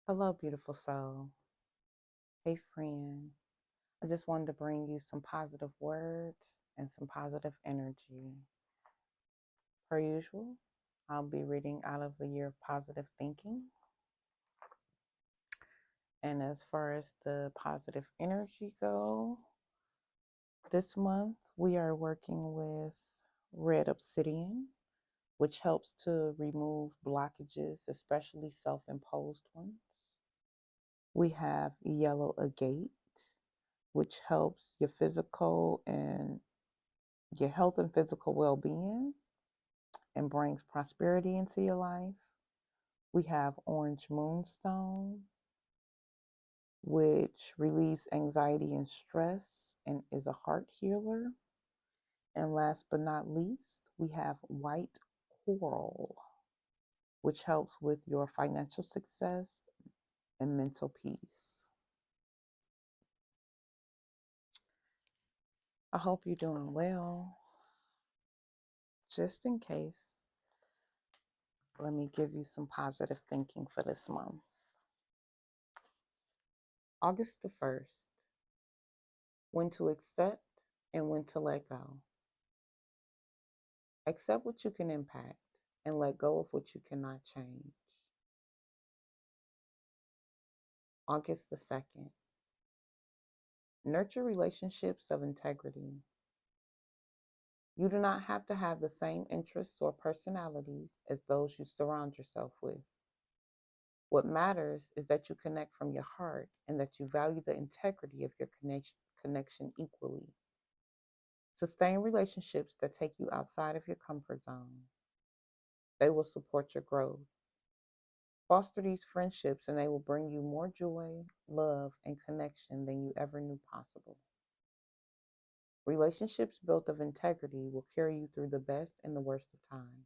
Hello, beautiful soul. Hey, friend. I just wanted to bring you some positive words and some positive energy. Per usual, I'll be reading out of a year of positive thinking. And as far as the positive energy go, this month we are working with red obsidian, which helps to remove blockages, especially self-imposed ones. We have yellow agate, which helps your health and physical well-being and brings prosperity into your life. We have orange moonstone, which relieves anxiety and stress and is a heart healer. And last but not least, we have white coral, which helps with your financial success and mental peace. I hope you're doing well. Just in case, let me give you some positive thinking for this month. August the 1st, when to accept and when to let go. Accept what you can impact and let go of what you cannot change. August the 2nd, nurture relationships of integrity. You do not have to have the same interests or personalities as those you surround yourself with. What matters is that you connect from your heart and that you value the integrity of your connection equally. Sustain relationships that take you outside of your comfort zone. They will support your growth. Foster these friendships and they will bring you more joy, love, and connection than you ever knew possible. Relationships built of integrity will carry you through the best and the worst of times.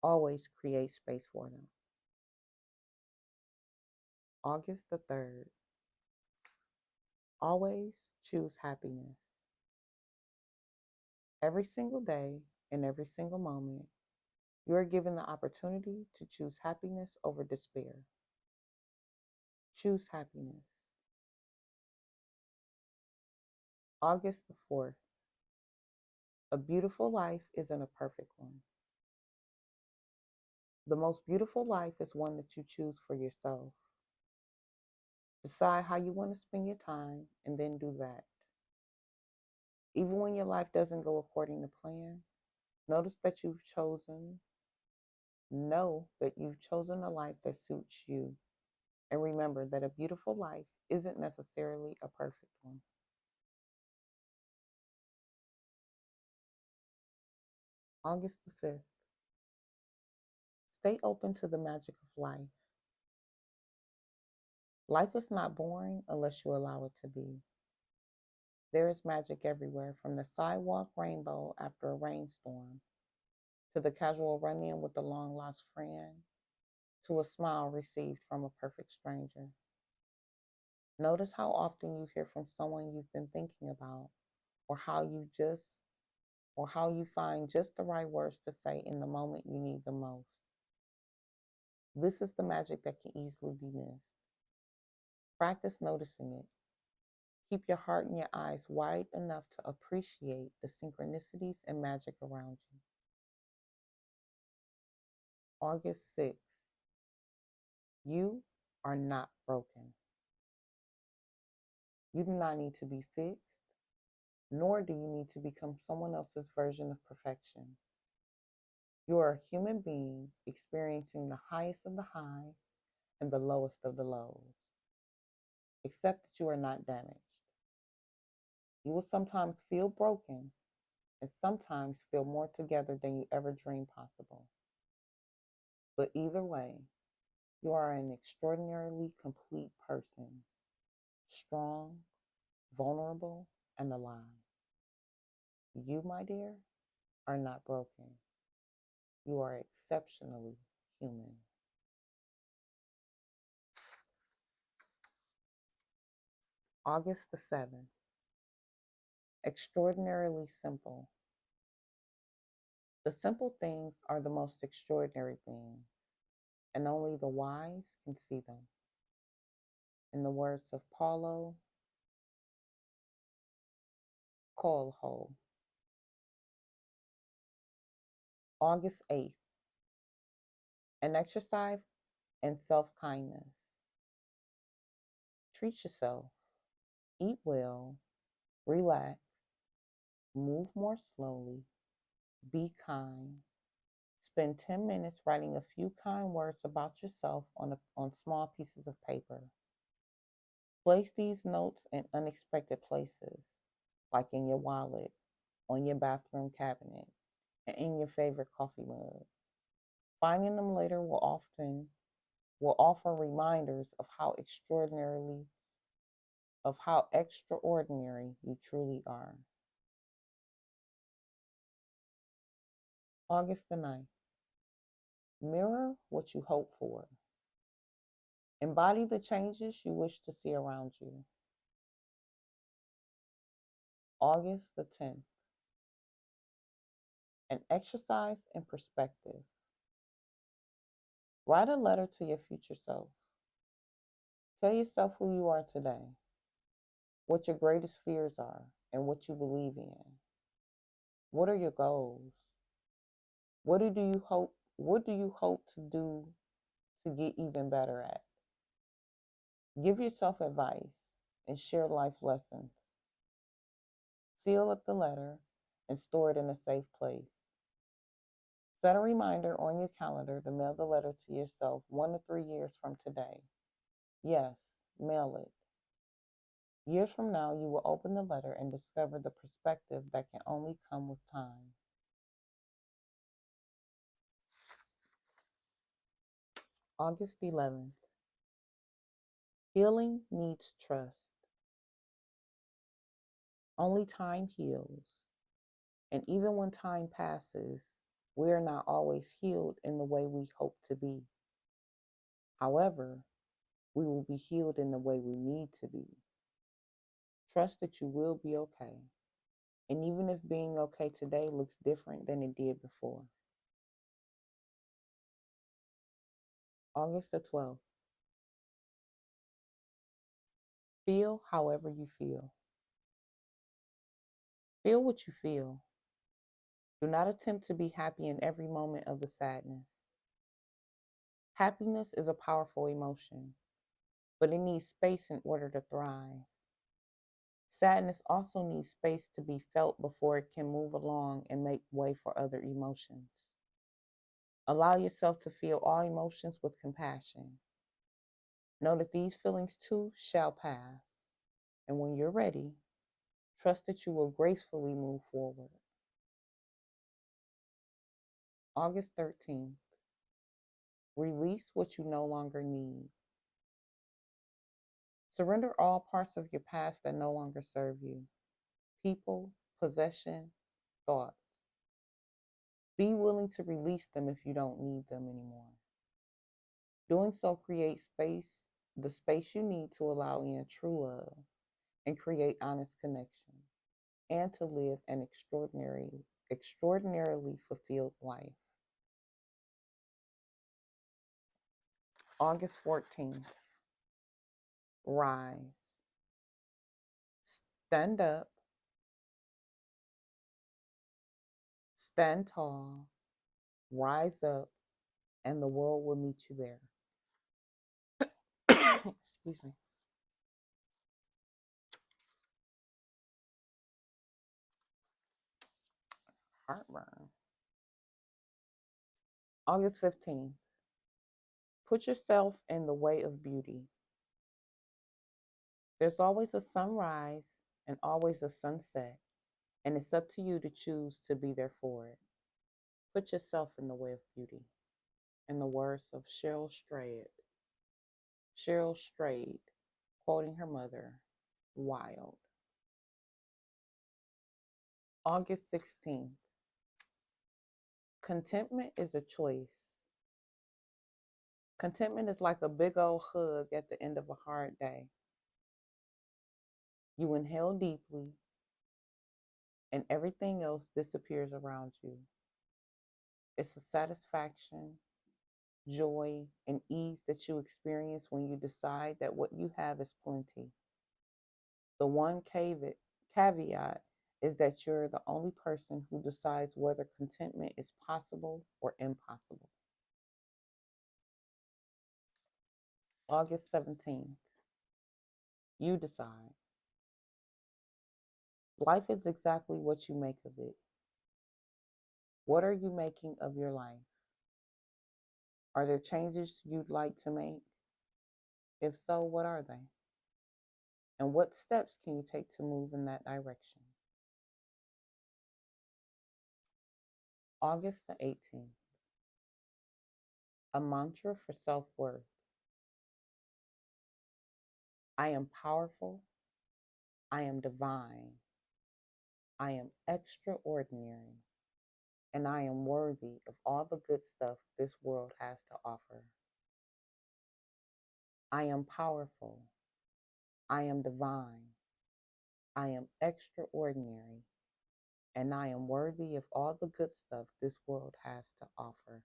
Always create space for them. August the 3rd. Always choose happiness. Every single day and every single moment, you are given the opportunity to choose happiness over despair. Choose happiness. August the 4th. A beautiful life isn't a perfect one. The most beautiful life is one that you choose for yourself. Decide how you want to spend your time and then do that. Even when your life doesn't go according to plan, notice that know that you've chosen a life that suits you. And remember that a beautiful life isn't necessarily a perfect one. August the 5th. Stay open to the magic of life. Life is not boring unless you allow it to be. There is magic everywhere, from the sidewalk rainbow after a rainstorm, to the casual run in with a long lost friend, to a smile received from a perfect stranger. Notice how often you hear from someone you've been thinking about, or how you find just the right words to say in the moment you need the most. This is the magic that can easily be missed. Practice noticing it. Keep your heart and your eyes wide enough to appreciate the synchronicities and magic around you. August 6th. You are not broken. You do not need to be fixed, nor do you need to become someone else's version of perfection. You are a human being experiencing the highest of the highs and the lowest of the lows. Accept that you are not damaged. You will sometimes feel broken and sometimes feel more together than you ever dreamed possible. But either way, you are an extraordinarily complete person, strong, vulnerable, and alive. You, my dear, are not broken. You are exceptionally human. August the 7th. Extraordinarily simple. The simple things are the most extraordinary things, and only the wise can see them. In the words of Paulo Coelho, August 8th, an exercise in self-kindness. Treat yourself, eat well, relax, move more slowly, be kind. Spend 10 minutes writing a few kind words about yourself on small pieces of paper. Place these notes in unexpected places, like in your wallet, on your bathroom cabinet, and in your favorite coffee mug. Finding them later will offer reminders of how extraordinary you truly are. August the 9th. Mirror what you hope for. Embody the changes you wish to see around you. August the 10th. An exercise in perspective. Write a letter to your future self. Tell yourself who you are today, what your greatest fears are, and what you believe in. What are your goals? What do you hope to do to get even better at? Give yourself advice and share life lessons. Seal up the letter and store it in a safe place. Set a reminder on your calendar to mail the letter to yourself 1 to 3 years from today. Yes, mail it. Years from now, you will open the letter and discover the perspective that can only come with time. August 11th. Healing needs trust. Only time heals. And even when time passes, we are not always healed in the way we hope to be. However, we will be healed in the way we need to be. Trust that you will be okay. And even if being okay today looks different than it did before. August the 12th. Feel however you feel. Feel what you feel. Do not attempt to be happy in every moment of the sadness. Happiness is a powerful emotion, but it needs space in order to thrive. Sadness also needs space to be felt before it can move along and make way for other emotions. Allow yourself to feel all emotions with compassion. Know that these feelings too shall pass. And when you're ready, trust that you will gracefully move forward. August 13th. Release what you no longer need. Surrender all parts of your past that no longer serve you. People, possessions, thoughts. Be willing to release them if you don't need them anymore. Doing so creates the space you need to allow in true love and create honest connection, and to live an extraordinarily fulfilled life. August 14th. Rise. Stand up. Stand tall. Rise up, and the world will meet you there. Excuse me. Heartburn. August 15th. Put yourself in the way of beauty. There's always a sunrise and always a sunset, and it's up to you to choose to be there for it. Put yourself in the way of beauty. In the words of Cheryl Strayed, quoting her mother, wild. August 16th. Contentment is a choice. Contentment is like a big old hug at the end of a hard day. You inhale deeply, and everything else disappears around you. It's a satisfaction joy, and ease that you experience when you decide that what you have is plenty. The one caveat is that you're the only person who decides whether contentment is possible or impossible. August 17th, you decide. Life is exactly what you make of it. What are you making of your life? Are there changes you'd like to make? If so, what are they? And what steps can you take to move in that direction? August the 18th, a mantra for self worth. I am powerful. I am divine. I am extraordinary. And I am worthy of all the good stuff this world has to offer. I am powerful. I am divine. I am extraordinary. And I am worthy of all the good stuff this world has to offer.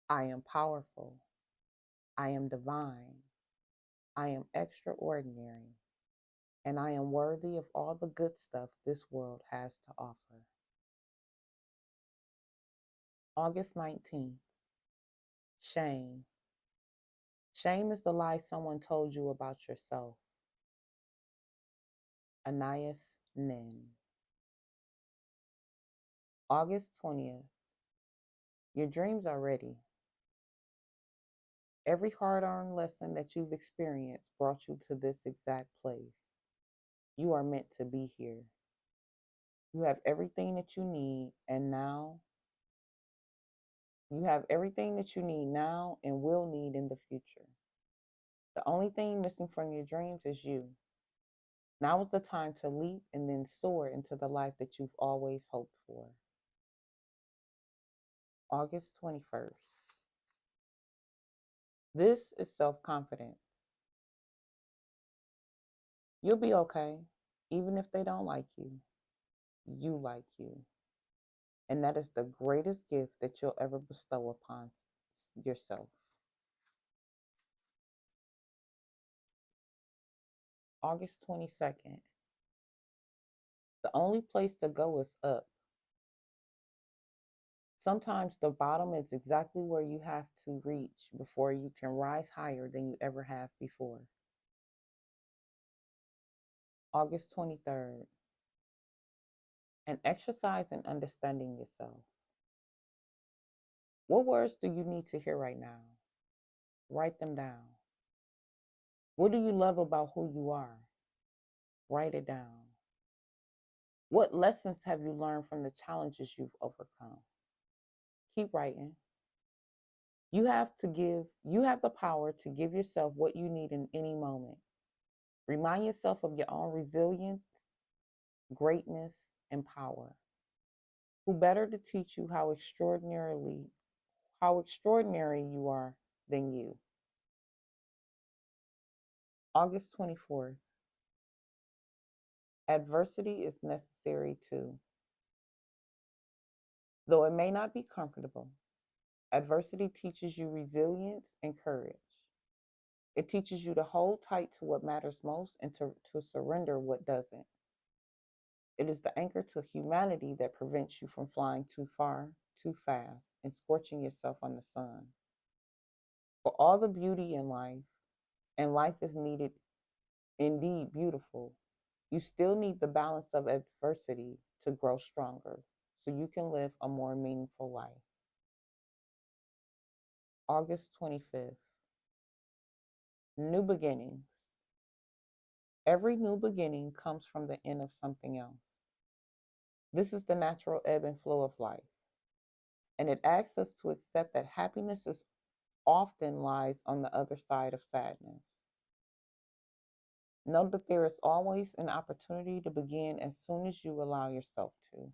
I am powerful. I am divine. I am extraordinary. And I am worthy of all the good stuff this world has to offer. August 19th, shame. Shame is the lie someone told you about yourself. Anais Nin. August 20th, your dreams are ready. Every hard-earned lesson that you've experienced brought you to this exact place. You are meant to be here. You have everything that you need, and now you have everything that you need now and will need in the future. The only thing missing from your dreams is you. Now is the time to leap and then soar into the life that you've always hoped for. August 21st. This is self-confidence. You'll be okay, even if they don't like you. You like you. And that is the greatest gift that you'll ever bestow upon yourself. August 22nd. The only place to go is up. Sometimes the bottom is exactly where you have to reach before you can rise higher than you ever have before. August 23rd. An exercise in understanding yourself. What words do you need to hear right now? Write them down. What do you love about who you are? Write it down. What lessons have you learned from the challenges you've overcome? Keep writing. You have the power to give yourself what you need in any moment. Remind yourself of your own resilience, greatness, and power. Who better to teach you how extraordinary you are than you? August 24th. Adversity is necessary too. Though it may not be comfortable, adversity teaches you resilience and courage. It teaches you to hold tight to what matters most and to surrender what doesn't. It is the anchor to humanity that prevents you from flying too far, too fast, and scorching yourself on the sun. For all the beauty in life, and life is indeed beautiful, you still need the balance of adversity to grow stronger so you can live a more meaningful life. August 25th. New beginnings. Every new beginning comes from the end of something else. This is the natural ebb and flow of life. And it asks us to accept that happiness is often lies on the other side of sadness. Know that there is always an opportunity to begin as soon as you allow yourself to.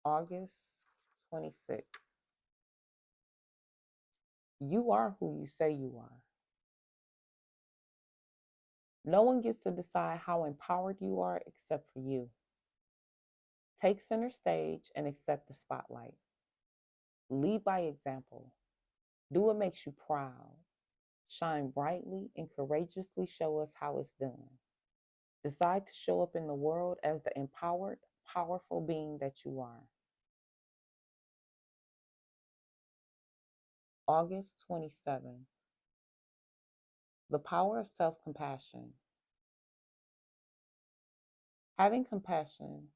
August 26th. You are who you say you are. No one gets to decide how empowered you are except for you. Take center stage and accept the spotlight. Lead by example. Do what makes you proud. Shine brightly and courageously show us how it's done. Decide to show up in the world as the empowered, powerful being that you are. August 27th. The power of self compassion. Having compassion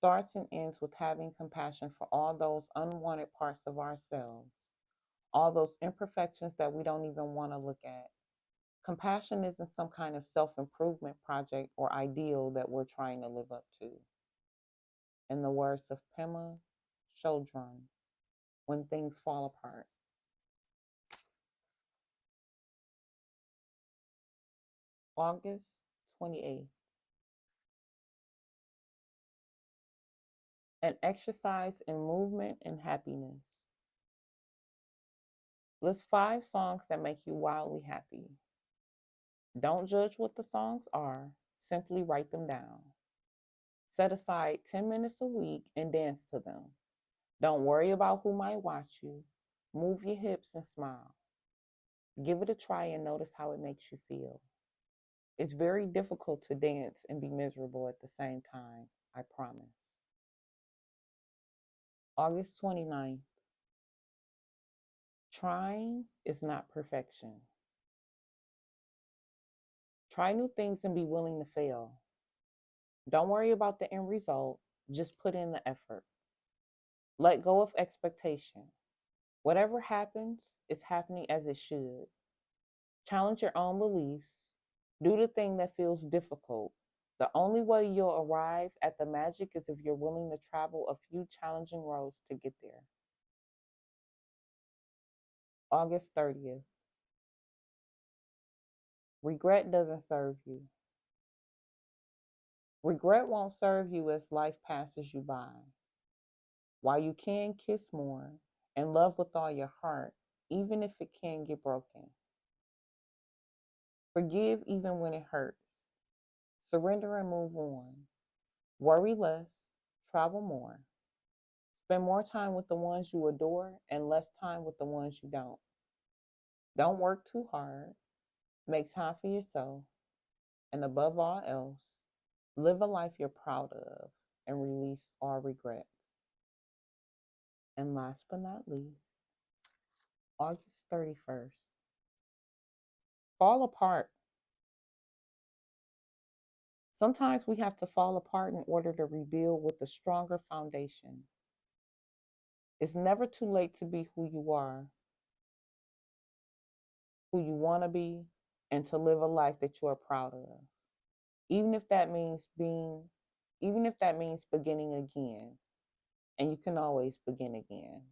starts and ends with having compassion for all those unwanted parts of ourselves, all those imperfections that we don't even want to look at. Compassion isn't some kind of self improvement project or ideal that we're trying to live up to. In the words of Pema Chodron, when things fall apart. August 28th. An exercise in movement and happiness. List 5 songs that make you wildly happy. Don't judge what the songs are, simply write them down. Set aside 10 minutes a week and dance to them. Don't worry about who might watch you. Move your hips and smile. Give it a try and notice how it makes you feel. It's very difficult to dance and be miserable at the same time, I promise. August 29th. Trying is not perfection. Try new things and be willing to fail. Don't worry about the end result, just put in the effort. Let go of expectation. Whatever happens is happening as it should. Challenge your own beliefs. Do the thing that feels difficult. The only way you'll arrive at the magic is if you're willing to travel a few challenging roads to get there. August 30th. Regret doesn't serve you. Regret won't serve you as life passes you by. While you can kiss more and love with all your heart, even if it can get broken. Forgive even when it hurts. Surrender and move on. Worry less, travel more. Spend more time with the ones you adore and less time with the ones you don't. Don't work too hard. Make time for yourself. And above all else, live a life you're proud of and release all regrets. And last but not least, August 31st. Fall apart. Sometimes we have to fall apart in order to rebuild with a stronger foundation. It's never too late to be who you are, who you want to be, and to live a life that you are proud of. Even if that means beginning again, and you can always begin again.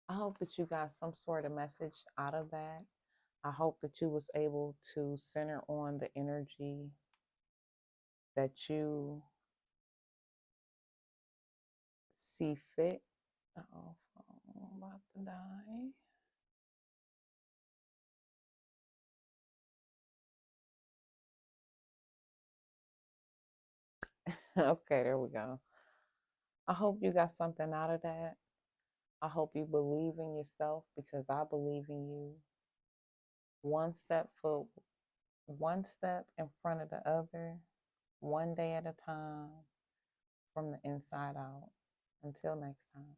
I hope that you got some sort of message out of that. I hope that you was able to center on the energy that you see fit. Uh-oh, phone about to die. Okay, there we go. I hope you got something out of that. I hope you believe in yourself because I believe in you. One step in front of the other, one day at a time, from the inside out. Until next time.